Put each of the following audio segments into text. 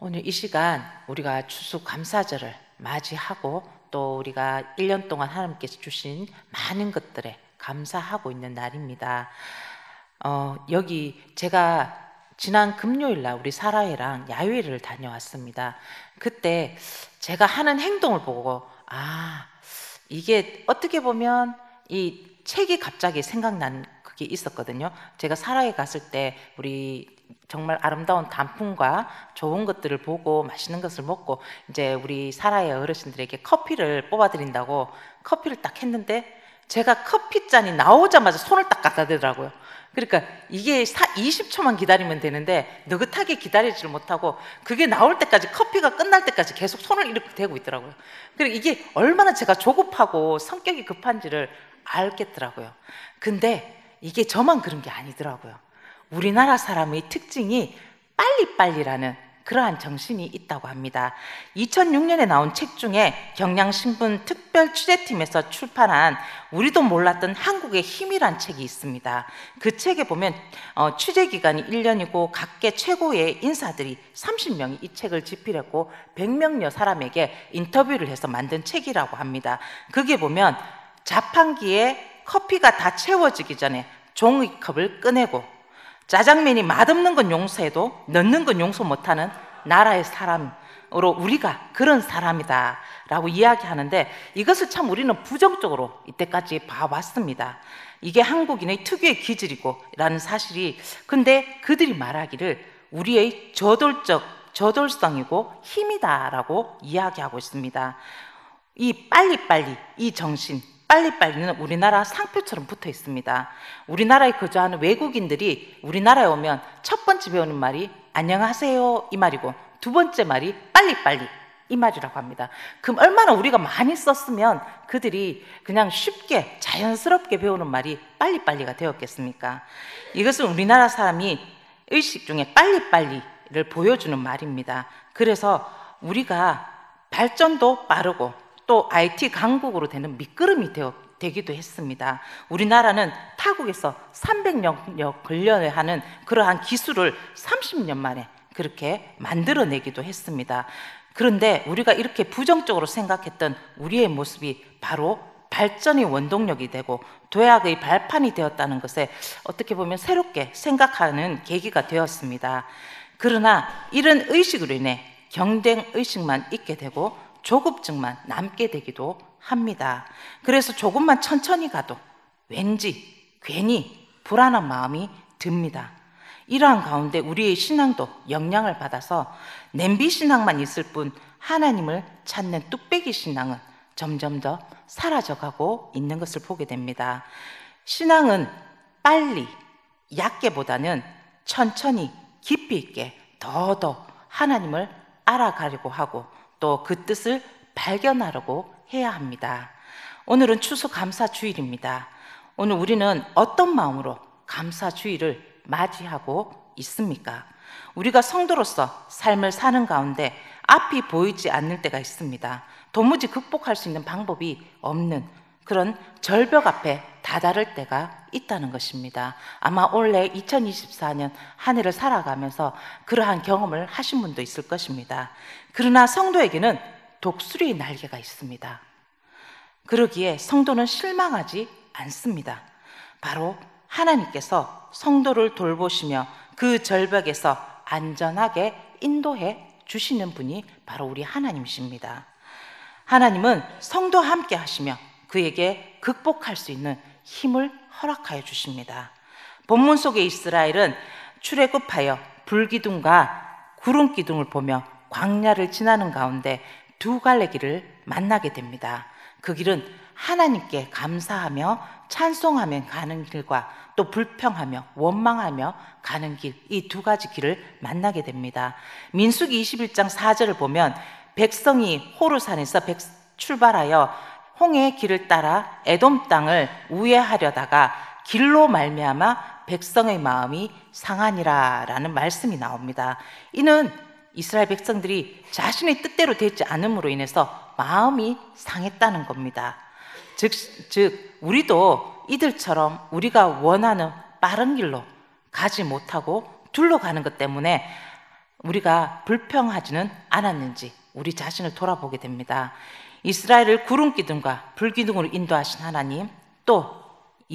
오늘 이 시간 우리가 추수감사절을 맞이하고 또 우리가 1년 동안 하나님께서 주신 많은 것들에 감사하고 있는 날입니다. 여기 제가 지난 금요일 날 우리 사라이랑 야유회를 다녀왔습니다. 그때 제가 하는 행동을 보고 이게 어떻게 보면 이 책이 갑자기 생각난 그게 있었거든요. 제가 사라에 갔을 때 우리 정말 아름다운 단풍과 좋은 것들을 보고 맛있는 것을 먹고 이제 우리 사라의 어르신들에게 커피를 뽑아드린다고 커피를 딱 했는데 제가 커피잔이 나오자마자 손을 딱 갖다 대더라고요. 그러니까 이게 20초만 기다리면 되는데 느긋하게 기다리지를 못하고 그게 나올 때까지, 커피가 끝날 때까지 계속 손을 이렇게 대고 있더라고요. 그리고 이게 얼마나 제가 조급하고 성격이 급한지를 알겠더라고요. 근데 이게 저만 그런 게 아니더라고요. 우리나라 사람의 특징이 빨리빨리라는 그러한 정신이 있다고 합니다. 2006년에 나온 책 중에 경향신문 특별 취재팀에서 출판한 우리도 몰랐던 한국의 힘이란 책이 있습니다. 그 책에 보면 취재 기간이 1년이고 각계 최고의 인사들이 30명이 이 책을 집필했고 100명여 사람에게 인터뷰를 해서 만든 책이라고 합니다. 거기에 보면 자판기에 커피가 다 채워지기 전에 종이컵을 꺼내고 짜장면이 맛없는 건 용서해도 넣는 건 용서 못하는 나라의 사람으로 우리가 그런 사람이다 라고 이야기하는데, 이것을 참 우리는 부정적으로 이때까지 봐왔습니다. 이게 한국인의 특유의 기질이고 라는 사실이, 근데 그들이 말하기를 우리의 저돌성이고 힘이다 라고 이야기하고 있습니다. 이 빨리빨리, 이 정신, 빨리빨리는 우리나라 상표처럼 붙어 있습니다. 우리나라에 거주하는 외국인들이 우리나라에 오면 첫 번째 배우는 말이 안녕하세요 이 말이고, 두 번째 말이 빨리빨리 이 말이라고 합니다. 그럼 얼마나 우리가 많이 썼으면 그들이 그냥 쉽게 자연스럽게 배우는 말이 빨리빨리가 되었겠습니까? 이것은 우리나라 사람이 의식 중에 빨리빨리를 보여주는 말입니다. 그래서 우리가 발전도 빠르고 또 IT 강국으로 되는 미끄럼이 되기도 했습니다. 우리나라는 타국에서 300여 걸려야 하는 그러한 기술을 30년 만에 그렇게 만들어내기도 했습니다. 그런데 우리가 이렇게 부정적으로 생각했던 우리의 모습이 바로 발전의 원동력이 되고 도약의 발판이 되었다는 것에 어떻게 보면 새롭게 생각하는 계기가 되었습니다. 그러나 이런 의식으로 인해 경쟁의식만 있게 되고 조급증만 남게 되기도 합니다. 그래서 조금만 천천히 가도 왠지 괜히 불안한 마음이 듭니다. 이러한 가운데 우리의 신앙도 영향을 받아서 냄비 신앙만 있을 뿐 하나님을 찾는 뚝배기 신앙은 점점 더 사라져가고 있는 것을 보게 됩니다. 신앙은 빨리, 얕게보다는 천천히 깊이 있게 더더 하나님을 알아가려고 하고 또 그 뜻을 발견하려고 해야 합니다. 오늘은 추수감사주일입니다. 오늘 우리는 어떤 마음으로 감사주일을 맞이하고 있습니까? 우리가 성도로서 삶을 사는 가운데 앞이 보이지 않는 때가 있습니다. 도무지 극복할 수 있는 방법이 없는 그런 절벽 앞에 다다를 때가 있다는 것입니다. 아마 올해 2024년 한 해를 살아가면서 그러한 경험을 하신 분도 있을 것입니다. 그러나 성도에게는 독수리의 날개가 있습니다. 그러기에 성도는 실망하지 않습니다. 바로 하나님께서 성도를 돌보시며 그 절벽에서 안전하게 인도해 주시는 분이 바로 우리 하나님이십니다. 하나님은 성도와 함께 하시며 그에게 극복할 수 있는 힘을 허락하여 주십니다. 본문 속의 이스라엘은 출애굽하여 불기둥과 구름기둥을 보며 광야를 지나는 가운데 두 갈래 길을 만나게 됩니다. 그 길은 하나님께 감사하며 찬송하며 가는 길과 또 불평하며 원망하며 가는 길, 이 두 가지 길을 만나게 됩니다. 민수기 21장 4절을 보면 백성이 호르산에서 출발하여 홍해의 길을 따라 에돔 땅을 우회하려다가 길로 말미암아 백성의 마음이 상하니라 라는 말씀이 나옵니다. 이는 이스라엘 백성들이 자신의 뜻대로 되지 않음으로 인해서 마음이 상했다는 겁니다. 즉 우리도 이들처럼 우리가 원하는 빠른 길로 가지 못하고 둘러가는 것 때문에 우리가 불평하지는 않았는지 우리 자신을 돌아보게 됩니다. 이스라엘을 구름 기둥과 불 기둥으로 인도하신 하나님, 또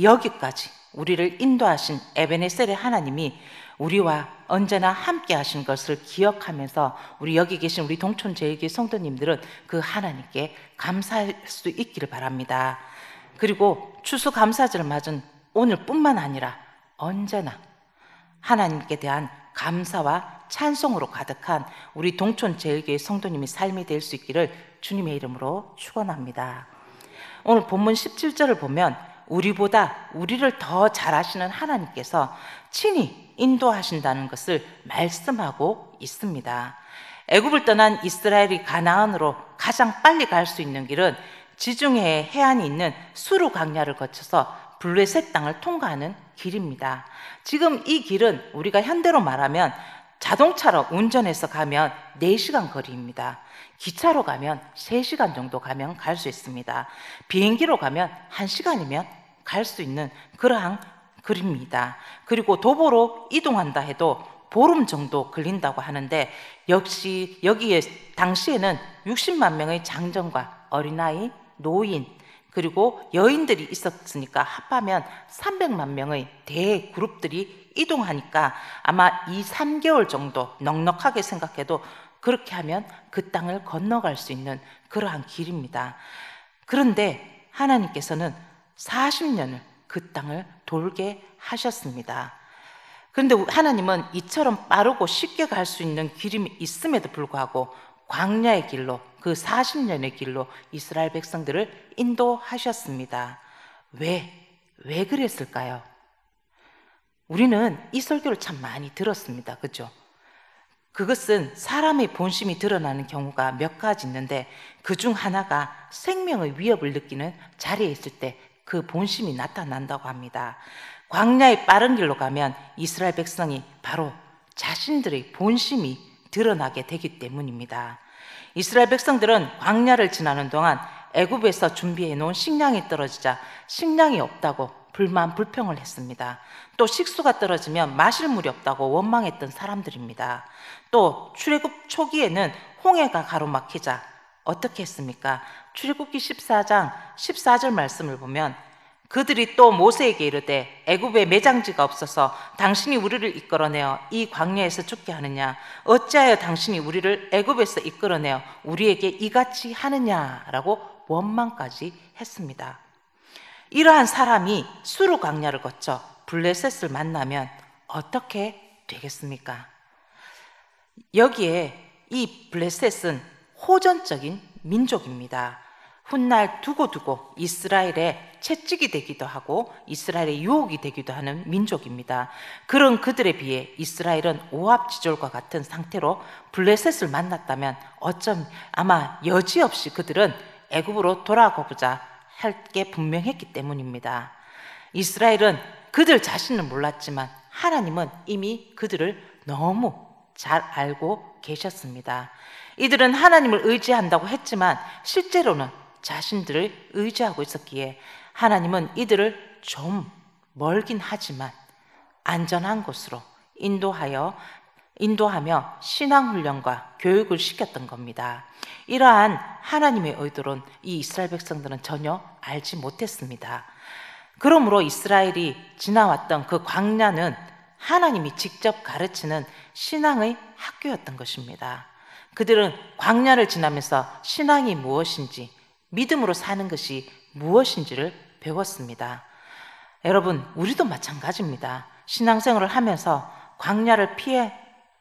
여기까지 우리를 인도하신 에베네셀의 하나님이 우리와 언제나 함께 하신 것을 기억하면서 우리 여기 계신 우리 동촌제일교회 성도님들은 그 하나님께 감사할 수 있기를 바랍니다. 그리고 추수감사절을 맞은 오늘뿐만 아니라 언제나 하나님께 대한 감사와 찬송으로 가득한 우리 동촌제일교회 성도님의 삶이 될 수 있기를 주님의 이름으로 축원합니다. 오늘 본문 17절을 보면 우리보다 우리를 더 잘 아시는 하나님께서 친히 인도하신다는 것을 말씀하고 있습니다. 애굽을 떠난 이스라엘이 가나안으로 가장 빨리 갈 수 있는 길은 지중해 해안이 있는 수르 광야를 거쳐서 블레셋 땅을 통과하는 길입니다. 지금 이 길은 우리가 현대로 말하면 자동차로 운전해서 가면 4시간 거리입니다. 기차로 가면 3시간 정도 가면 갈 수 있습니다. 비행기로 가면 1시간이면 갈 수 있는 그러한 거리입니다. 그리고 도보로 이동한다 해도 보름 정도 걸린다고 하는데, 역시 여기에 당시에는 60만 명의 장정과 어린아이, 노인, 그리고 여인들이 있었으니까 합하면 300만 명의 대그룹들이 이동하니까 아마 2, 3개월 정도 넉넉하게 생각해도 그렇게 하면 그 땅을 건너갈 수 있는 그러한 길입니다. 그런데 하나님께서는 40년을 그 땅을 돌게 하셨습니다. 그런데 하나님은 이처럼 빠르고 쉽게 갈 수 있는 길이 있음에도 불구하고 광야의 길로, 그 40년의 길로 이스라엘 백성들을 인도하셨습니다. 왜 그랬을까요? 우리는 이 설교를 참 많이 들었습니다. 그죠? 그것은 사람의 본심이 드러나는 경우가 몇 가지 있는데, 그 중 하나가 생명의 위협을 느끼는 자리에 있을 때 그 본심이 나타난다고 합니다. 광야의 빠른 길로 가면 이스라엘 백성이 바로 자신들의 본심이 드러나게 되기 때문입니다. 이스라엘 백성들은 광야를 지나는 동안 애굽에서 준비해 놓은 식량이 떨어지자 식량이 없다고 불평을 했습니다. 또 식수가 떨어지면 마실 물이 없다고 원망했던 사람들입니다. 또 출애굽 초기에는 홍해가 가로막히자 어떻게 했습니까? 출애굽기 14장 14절 말씀을 보면 그들이 또 모세에게 이르되 애굽에 매장지가 없어서 당신이 우리를 이끌어내어 이 광야에서 죽게 하느냐? 어찌하여 당신이 우리를 애굽에서 이끌어내어 우리에게 이같이 하느냐라고 원망까지 했습니다. 이러한 사람이 수르 광야를 거쳐 블레셋을 만나면 어떻게 되겠습니까? 여기에 이 블레셋은 호전적인 민족입니다. 훗날 두고두고 이스라엘의 채찍이 되기도 하고 이스라엘의 유혹이 되기도 하는 민족입니다. 그런 그들에 비해 이스라엘은 오합지졸과 같은 상태로 블레셋을 만났다면 어쩜 아마 여지없이 그들은 애굽으로 돌아가고자 할 게 분명했기 때문입니다. 이스라엘은 그들 자신은 몰랐지만 하나님은 이미 그들을 너무 잘 알고 계셨습니다. 이들은 하나님을 의지한다고 했지만 실제로는 자신들을 의지하고 있었기에 하나님은 이들을 좀 멀긴 하지만 안전한 곳으로 인도하며 신앙훈련과 교육을 시켰던 겁니다. 이러한 하나님의 의도는 이 이스라엘 백성들은 전혀 알지 못했습니다. 그러므로 이스라엘이 지나왔던 그 광야는 하나님이 직접 가르치는 신앙의 학교였던 것입니다. 그들은 광야를 지나면서 신앙이 무엇인지, 믿음으로 사는 것이 무엇인지를 배웠습니다. 여러분, 우리도 마찬가지입니다. 신앙생활을 하면서 광야를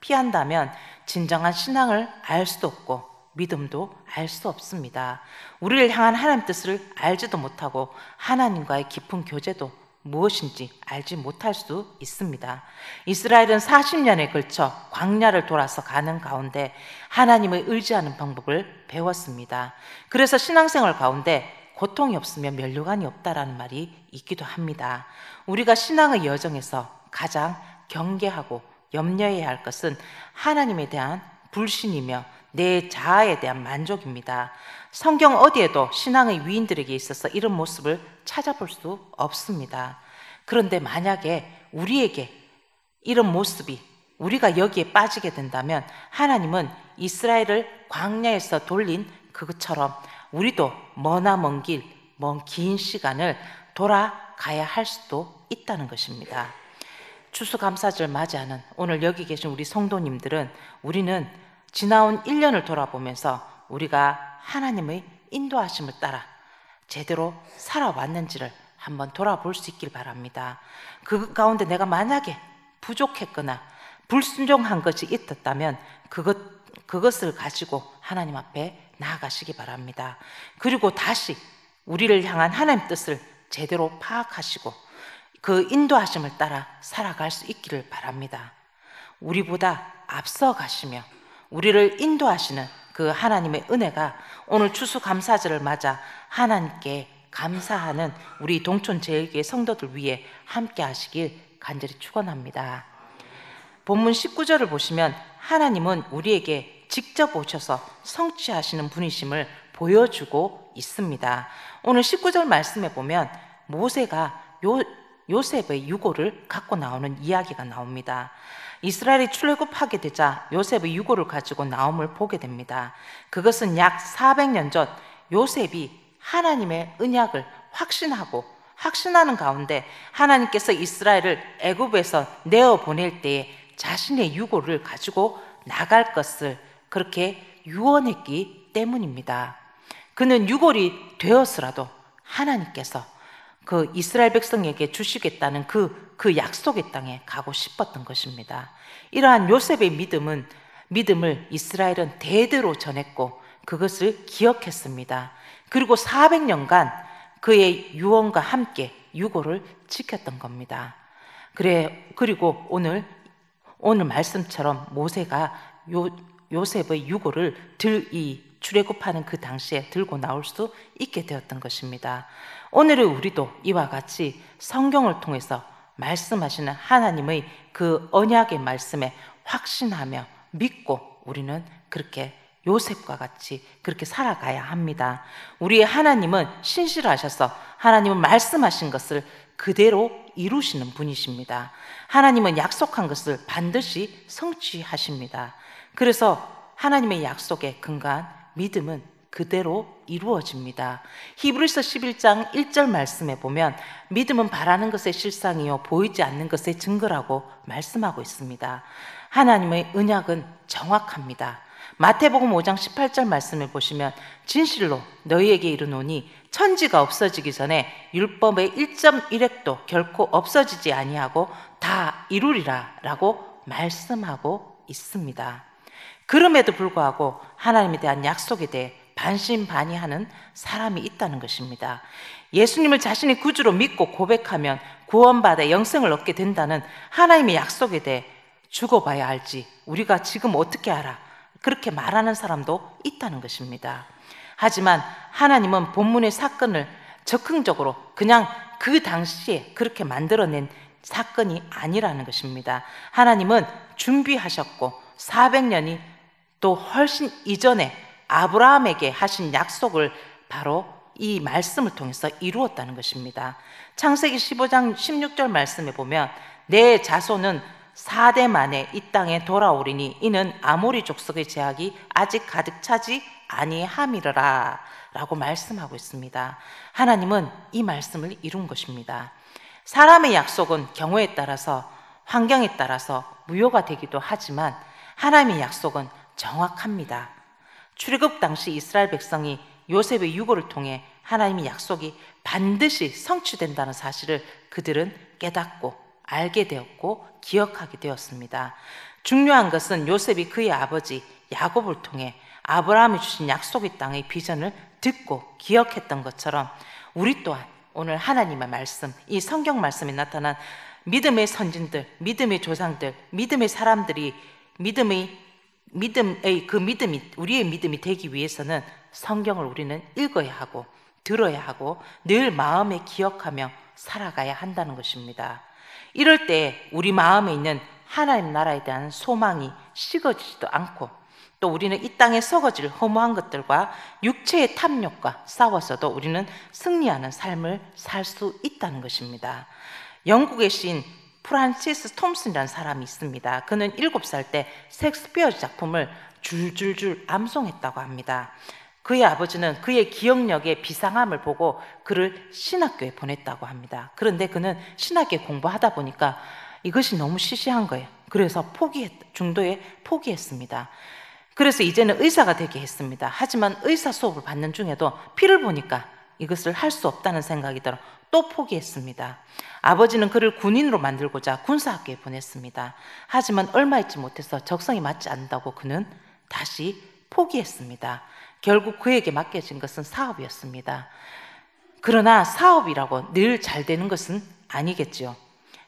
피한다면 진정한 신앙을 알 수도 없고 믿음도 알 수 없습니다. 우리를 향한 하나님 뜻을 알지도 못하고 하나님과의 깊은 교제도 무엇인지 알지 못할 수 있습니다. 이스라엘은 40년에 걸쳐 광야를 돌아서 가는 가운데 하나님을 의지하는 방법을 배웠습니다. 그래서 신앙생활 가운데 고통이 없으면 면류관이 없다라는 말이 있기도 합니다. 우리가 신앙의 여정에서 가장 경계하고 염려해야 할 것은 하나님에 대한 불신이며 내 자아에 대한 만족입니다. 성경 어디에도 신앙의 위인들에게 있어서 이런 모습을 찾아볼 수 없습니다. 그런데 만약에 우리에게 이런 모습이 우리가 여기에 빠지게 된다면 하나님은 이스라엘을 광야에서 돌린 그것처럼 우리도 머나 먼 길, 먼 긴 시간을 돌아가야 할 수도 있다는 것입니다. 추수감사절 맞이하는 오늘 여기 계신 우리 성도님들은 우리는 지나온 1년을 돌아보면서 우리가 하나님의 인도하심을 따라 제대로 살아왔는지를 한번 돌아볼 수 있길 바랍니다. 그 가운데 내가 만약에 부족했거나 불순종한 것이 있었다면 그것을 가지고 하나님 앞에 나아가시기 바랍니다. 그리고 다시 우리를 향한 하나님의 뜻을 제대로 파악하시고 그 인도하심을 따라 살아갈 수 있기를 바랍니다. 우리보다 앞서 가시며 우리를 인도하시는 그 하나님의 은혜가 오늘 추수감사절을 맞아 하나님께 감사하는 우리 동촌제일교회 성도들 위해 함께 하시길 간절히 축원합니다. 본문 19절을 보시면 하나님은 우리에게 직접 오셔서 성취하시는 분이심을 보여주고 있습니다. 오늘 19절 말씀에 보면 모세가 요셉의 유고를 갖고 나오는 이야기가 나옵니다. 이스라엘이 출애굽하게 되자 요셉의 유고를 가지고 나옴을 보게 됩니다. 그것은 약 400년 전 요셉이 하나님의 언약을 확신하는 가운데 하나님께서 이스라엘을 애굽에서 내어보낼 때에 자신의 유고를 가지고 나갈 것을 그렇게 유언했기 때문입니다. 그는 유골이 되었으라도 하나님께서 그 이스라엘 백성에게 주시겠다는 그 약속의 땅에 가고 싶었던 것입니다. 이러한 요셉의 믿음을 이스라엘은 대대로 전했고 그것을 기억했습니다. 그리고 400년간 그의 유언과 함께 유고를 지켰던 겁니다. 그리고 오늘 말씀처럼 모세가 요셉의 유고를 출애굽하는 그 당시에 들고 나올 수 있게 되었던 것입니다. 오늘의 우리도 이와 같이 성경을 통해서 말씀하시는 하나님의 그 언약의 말씀에 확신하며 믿고 우리는 그렇게 요셉과 같이 그렇게 살아가야 합니다. 우리의 하나님은 신실하셔서 하나님은 말씀하신 것을 그대로 이루시는 분이십니다. 하나님은 약속한 것을 반드시 성취하십니다. 그래서 하나님의 약속에 근거한 믿음은 그대로 이루어집니다. 히브리서 11장 1절 말씀에 보면 믿음은 바라는 것의 실상이요 보이지 않는 것의 증거라고 말씀하고 있습니다. 하나님의 언약은 정확합니다. 마태복음 5장 18절 말씀을 보시면 진실로 너희에게 이르노니 천지가 없어지기 전에 율법의 1.1획도 결코 없어지지 아니하고 다 이루리라 라고 말씀하고 있습니다. 그럼에도 불구하고 하나님에 대한 약속에 대해 반신반의하는 사람이 있다는 것입니다. 예수님을 자신의 구주로 믿고 고백하면 구원받아 영생을 얻게 된다는 하나님의 약속에 대해 죽어봐야 알지 우리가 지금 어떻게 알아? 그렇게 말하는 사람도 있다는 것입니다. 하지만 하나님은 본문의 사건을 적극적으로 그냥 그 당시에 그렇게 만들어낸 사건이 아니라는 것입니다. 하나님은 준비하셨고 400년이 또 훨씬 이전에 아브라함에게 하신 약속을 바로 이 말씀을 통해서 이루었다는 것입니다. 창세기 15장 16절 말씀에 보면 내 자손은 4대 만에 이 땅에 돌아오리니 이는 아모리 족속의 제약이 아직 가득 차지 아니함이라 라고 말씀하고 있습니다. 하나님은 이 말씀을 이룬 것입니다. 사람의 약속은 경우에 따라서 환경에 따라서 무효가 되기도 하지만 하나님의 약속은 정확합니다. 출애굽 당시 이스라엘 백성이 요셉의 유고를 통해 하나님의 약속이 반드시 성취된다는 사실을 그들은 깨닫고 알게 되었고 기억하게 되었습니다. 중요한 것은 요셉이 그의 아버지 야곱을 통해 아브라함이 주신 약속의 땅의 비전을 듣고 기억했던 것처럼 우리 또한 오늘 하나님의 말씀, 이 성경 말씀에 나타난 믿음의 선진들, 믿음의 조상들, 믿음의 사람들이 우리의 믿음이 되기 위해서는 성경을 우리는 읽어야 하고 들어야 하고 늘 마음에 기억하며 살아가야 한다는 것입니다. 이럴 때 우리 마음에 있는 하나님 나라에 대한 소망이 식어지지도 않고 또 우리는 이 땅에 썩어질 허무한 것들과 육체의 탐욕과 싸워서도 우리는 승리하는 삶을 살 수 있다는 것입니다. 영국의 시인 프란시스 톰슨이라는 사람이 있습니다. 그는 7살 때 셰익스피어 작품을 줄줄줄 암송했다고 합니다. 그의 아버지는 그의 기억력의 비상함을 보고 그를 신학교에 보냈다고 합니다. 그런데 그는 신학교에 공부하다 보니까 이것이 너무 시시한 거예요. 그래서 중도에 포기했습니다. 그래서 이제는 의사가 되게 했습니다. 하지만 의사 수업을 받는 중에도 피를 보니까 이것을 할 수 없다는 생각이 들어 또 포기했습니다. 아버지는 그를 군인으로 만들고자 군사학교에 보냈습니다. 하지만 얼마 있지 못해서 적성이 맞지 않는다고 그는 다시 포기했습니다. 결국 그에게 맡겨진 것은 사업이었습니다. 그러나 사업이라고 늘 잘 되는 것은 아니겠지요.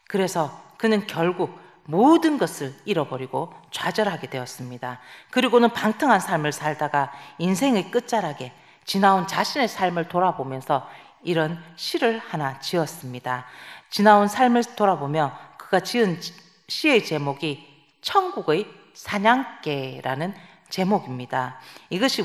그래서 그는 결국 모든 것을 잃어버리고 좌절하게 되었습니다. 그리고는 방탕한 삶을 살다가 인생의 끝자락에 지나온 자신의 삶을 돌아보면서 이런 시를 하나 지었습니다. 지나온 삶을 돌아보며 그가 지은 시의 제목이 천국의 사냥개라는 제목입니다. 이것이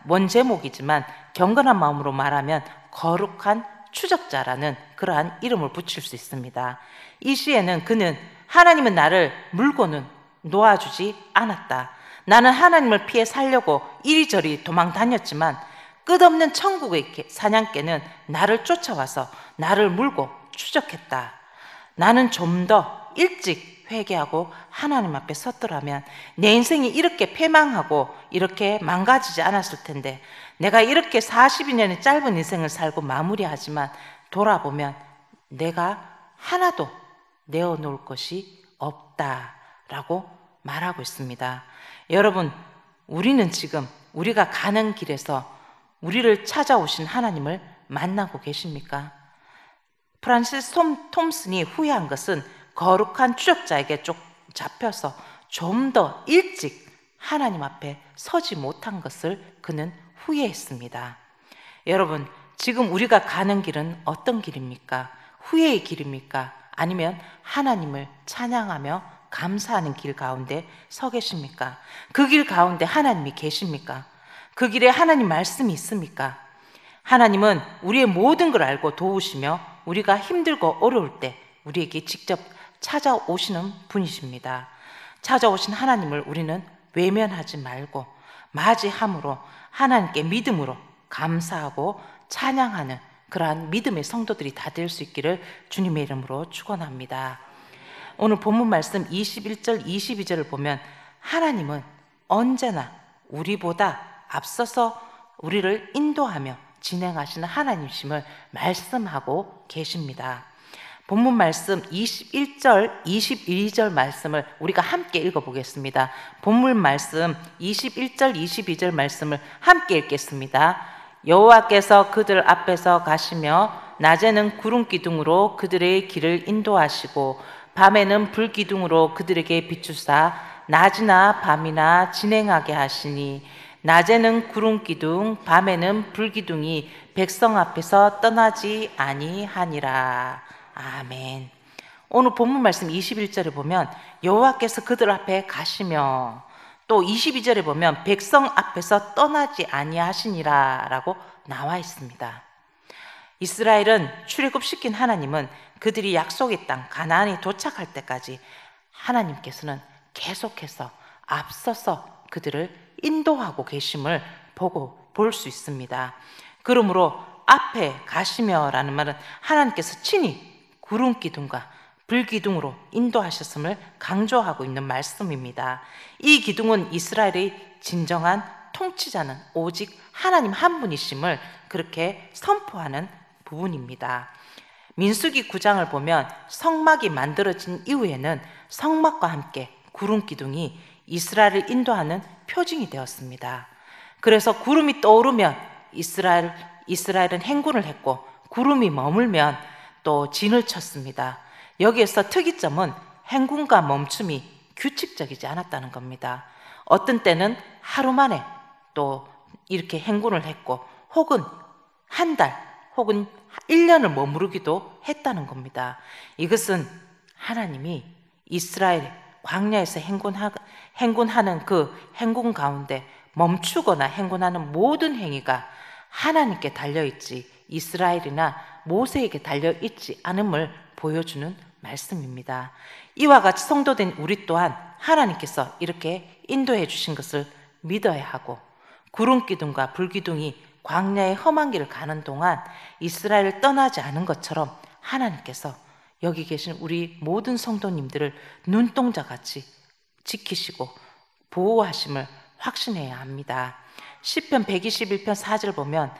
원제목이지만 경건한 마음으로 말하면 거룩한 추적자라는 그러한 이름을 붙일 수 있습니다. 이 시에는 그는 하나님은 나를 물고는 놓아주지 않았다. 나는 하나님을 피해 살려고 이리저리 도망 다녔지만 끝없는 천국의 사냥개는 나를 쫓아와서 나를 물고 추적했다. 나는 좀 더 일찍 회개하고 하나님 앞에 섰더라면 내 인생이 이렇게 패망하고 이렇게 망가지지 않았을 텐데, 내가 이렇게 42년의 짧은 인생을 살고 마무리하지만 돌아보면 내가 하나도 내어놓을 것이 없다라고 말하고 있습니다. 여러분, 우리는 지금 우리가 가는 길에서 우리를 찾아오신 하나님을 만나고 계십니까? 프란시스 톰슨이 후회한 것은 거룩한 추적자에게 잡혀서 좀 더 일찍 하나님 앞에 서지 못한 것을 그는 후회했습니다. 여러분, 지금 우리가 가는 길은 어떤 길입니까? 후회의 길입니까? 아니면 하나님을 찬양하며 감사하는 길 가운데 서 계십니까? 그 길 가운데 하나님이 계십니까? 그 길에 하나님 말씀이 있습니까? 하나님은 우리의 모든 걸 알고 도우시며 우리가 힘들고 어려울 때 우리에게 직접 찾아오시는 분이십니다. 찾아오신 하나님을 우리는 외면하지 말고 맞이함으로 하나님께 믿음으로 감사하고 찬양하는 그러한 믿음의 성도들이 다 될 수 있기를 주님의 이름으로 축원합니다. 오늘 본문 말씀 21절 22절을 보면 하나님은 언제나 우리보다 앞서서 우리를 인도하며 진행하시는 하나님이심을 말씀하고 계십니다. 본문 말씀 21절 22절 말씀을 우리가 함께 읽어보겠습니다. 본문 말씀 21절 22절 말씀을 함께 읽겠습니다. 여호와께서 그들 앞에서 가시며 낮에는 구름 기둥으로 그들의 길을 인도하시고 밤에는 불 기둥으로 그들에게 비추사 낮이나 밤이나 진행하게 하시니 낮에는 구름 기둥 밤에는 불 기둥이 백성 앞에서 떠나지 아니하니라. 아멘. 오늘 본문 말씀 21절에 보면 여호와께서 그들 앞에 가시며, 또 22절에 보면 백성 앞에서 떠나지 아니하시니라 라고 나와 있습니다. 이스라엘은 출애굽시킨 하나님은 그들이 약속의 땅 가나안에 도착할 때까지 하나님께서는 계속해서 앞서서 그들을 인도하고 계심을 볼 수 있습니다. 그러므로 앞에 가시며라는 말은 하나님께서 친히 구름 기둥과 불 기둥으로 인도하셨음을 강조하고 있는 말씀입니다. 이 기둥은 이스라엘의 진정한 통치자는 오직 하나님 한 분이심을 그렇게 선포하는 부분입니다. 민수기 9장을 보면 성막이 만들어진 이후에는 성막과 함께 구름 기둥이 이스라엘을 인도하는 표징이 되었습니다. 그래서 구름이 떠오르면 이스라엘은 행군을 했고, 구름이 머물면 또 진을 쳤습니다. 여기에서 특이점은 행군과 멈춤이 규칙적이지 않았다는 겁니다. 어떤 때는 하루 만에 또 이렇게 행군을 했고, 혹은 한 달 혹은 1년을 머무르기도 했다는 겁니다. 이것은 하나님이 이스라엘 광야에서 행군하는 그 행군 가운데 멈추거나 행군하는 모든 행위가 하나님께 달려있지 이스라엘이나 모세에게 달려있지 않음을 보여주는 말씀입니다. 이와 같이 성도된 우리 또한 하나님께서 이렇게 인도해 주신 것을 믿어야 하고, 구름 기둥과 불 기둥이 광야의 험한 길을 가는 동안 이스라엘을 떠나지 않은 것처럼 하나님께서 여기 계신 우리 모든 성도님들을 눈동자같이 지키시고 보호하심을 확신해야 합니다. 시편 121편 4절 보면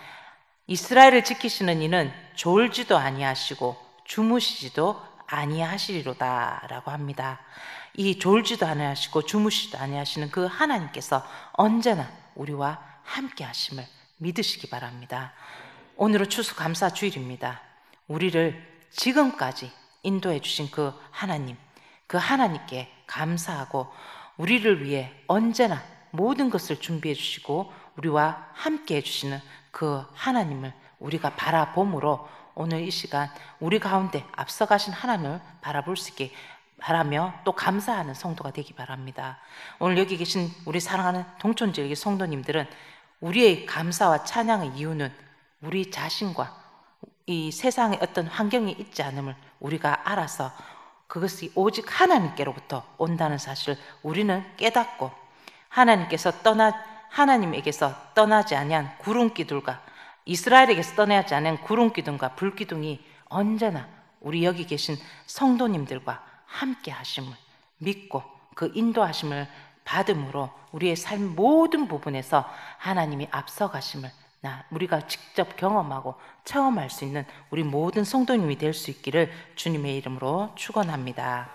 이스라엘을 지키시는 이는 졸지도 아니하시고 주무시지도 아니하시리로다 라고 합니다. 이 졸지도 아니하시고 주무시지도 아니하시는 그 하나님께서 언제나 우리와 함께 하심을 믿으시기 바랍니다. 오늘은 추수감사 주일입니다. 우리를 지금까지 인도해 주신 그 하나님, 그 하나님께 감사하고 우리를 위해 언제나 모든 것을 준비해 주시고 우리와 함께 해주시는 그 하나님을 우리가 바라봄으로 오늘 이 시간 우리 가운데 앞서가신 하나님을 바라볼 수 있게 바라며 또 감사하는 성도가 되기 바랍니다. 오늘 여기 계신 우리 사랑하는 동촌지역의 성도님들은 우리의 감사와 찬양의 이유는 우리 자신과 이 세상에 어떤 환경이 있지 않음을 우리가 알아서 그것이 오직 하나님께로부터 온다는 사실을 우리는 깨닫고, 하나님에게서 떠나지 아니한 구름 기둥과 이스라엘에게서 떠나지 않은 구름 기둥과 불 기둥이 언제나 우리 여기 계신 성도님들과 함께 하심을 믿고 그 인도하심을 받음으로 우리의 삶 모든 부분에서 하나님이 앞서가심을 우리가 직접 경험하고 체험할 수 있는 우리 모든 성도님이 될 수 있기를 주님의 이름으로 축원합니다.